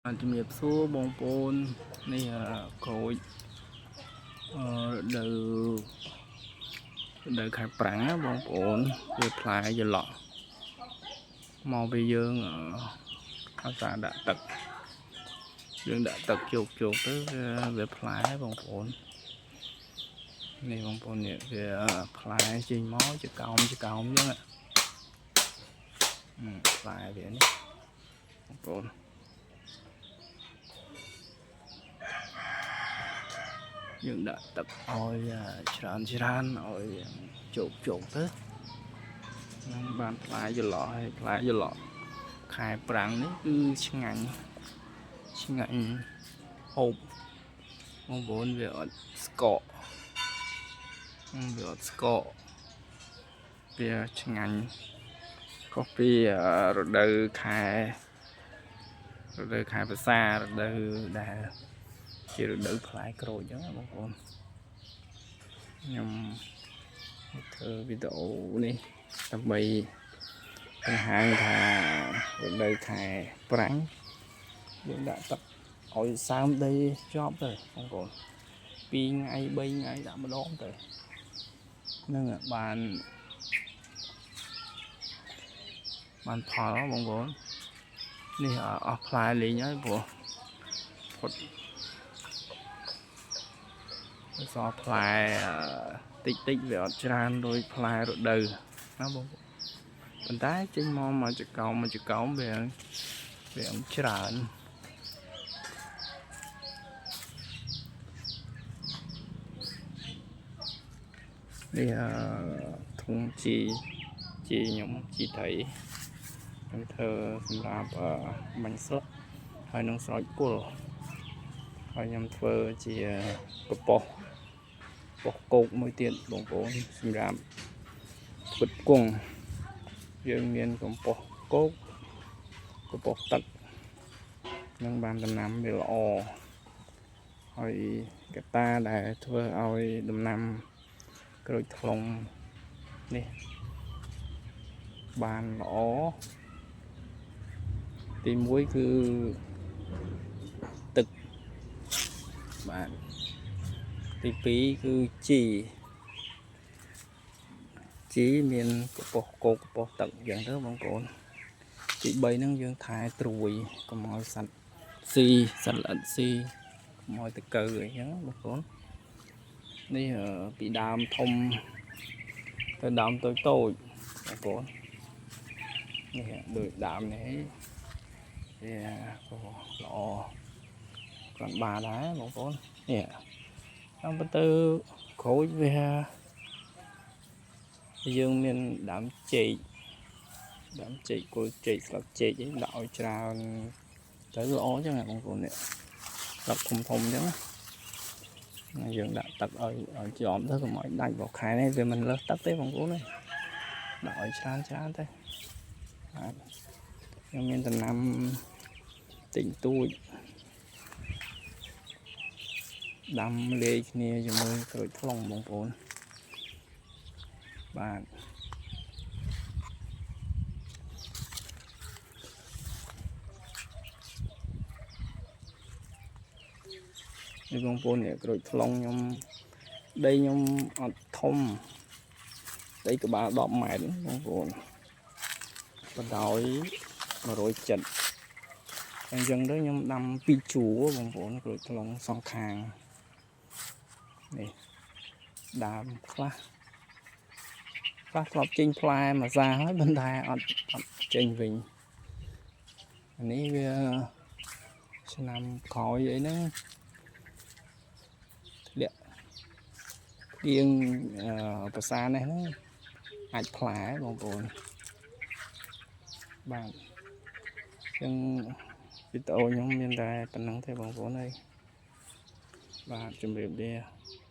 ជំរាបសួរបងប្អូននេះក្រូចនៅខែប្រាំងណាបងប្អូនវាផ្លែច្រឡក់មកពីយើងអាសាដាក់ទឹកយើងដាក់ទឹកជោគទៅវាផ្លែបងប្អូននេះបងប្អូននេះវាផ្លែចេញមកជាកោមអញ្ចឹងផ្លែវានេះបងប្អូនយើងដាក់ទឹកឲ្យច្រើនឲ្យជោគទៅនឹងបានផ្លែច្រឡក់ហើយផ្លែច្រឡក់ខែប្រាំងនេះគឺឆ្ងាញ់ហូបបងប្អូនវាអត់ស្កកវាឆ្ងាញ់ខុសពីរដូវខែភាសារដូវដែលជារដូវផ្លែក្រូចអញ្ចឹងបងប្អូនខ្ញុំធ្វើវីដេអូនេះដើម្បីបង្ហាញថារដូវខែប្រាំងយើងដាក់ទឹកឲ្យសើមដីជាប់ទៅបងប្អូន2ថ្ងៃ3ថ្ងៃដាក់ម្ដងទៅនឹងបានផលបងប្អូននេះអស់ផ្លែលេងហើយព្រោះផុតសល់ផ្លែតិចវាអត់ច្រើនដូចផ្លែរដូវណាបងប្អូនប៉ុន្តែចេញមកមួយចកោមវាច្រើននេះធុងជីខ្ញុំជីត្រីខ្ញុំធ្វើសម្រាប់បាញ់ស្លឹកហើយនឹងស្រោចពុលហើយខ្ញុំធ្វើជាកប៉ុសគោកមួយទៀតបងប្អូនសម្រាប់ផ្គត់ផ្គង់យើងមានកំប៉ុសគោកកំប៉ុសទឹកនឹងបានដំណាំវាល្អហើយកត្តាដែលធ្វើឲ្យដំណាំក្រូចថ្លុងនេះបានល្អទី1គឺទឹកបាទទី2គឺជីមានកំប៉ុសគោកកំប៉ុសទឹកអញ្ចឹងទៅបងប្អូនទី3ហ្នឹងយើងថែត្រួយកុំឲ្យសត្វស៊ីសត្វល្អិតស៊ីកុំឲ្យតកូវអីចឹងបងប្អូននេះពីដើមធំទៅដើមតូចបងប្អូននេះដូចដើមនេះវាល្អគាត់បានដែរបងប្អូននេះតាមទៅក្រូចវាយើងមានដើមចេកគល់ចេកស្លឹកចេកឯងដាក់ឲ្យច្រើនទៅល្អអញ្ចឹងបងប្អូននេះស្លឹកធំអញ្ចឹងយើងដាក់ទឹកឲ្យជាប់ទៅកុំឲ្យដាច់ខែនេះវាមិនលើសទឹកទេបងប្អូននេះដាក់ឲ្យច្រើនទៅបាទខ្ញុំមានដំណាំតិចតួចដាំលេខគ្នាជាមួយក្រូចថ្លុងបងប្អូនបាទនេះបងប្អូននេះក្រូចថ្លុងខ្ញុំដីខ្ញុំអត់ធំដីក្បាល10ម៉ែត្របងប្អូនបណ្ដោយ170អញ្ចឹងទៅខ្ញុំដាំ2ជួរបងប្អូនក្រូចថ្លុងសងខាងនេះដើមខ្លះធ្លាប់ចេញផ្លែមួយសាហើយប៉ុន្តែអត់ចេញវិញនេះវាឆ្នាំក្រោយអីហ្នឹងធ្លាក់ទៀងភាសានេះហ្នឹងអាចផ្លែបងប្អូនបាទអញ្ចឹងវីដេអូខ្ញុំមានតែប៉ុណ្្នឹងទេបងប្អូនơiបាទជម្រាបលា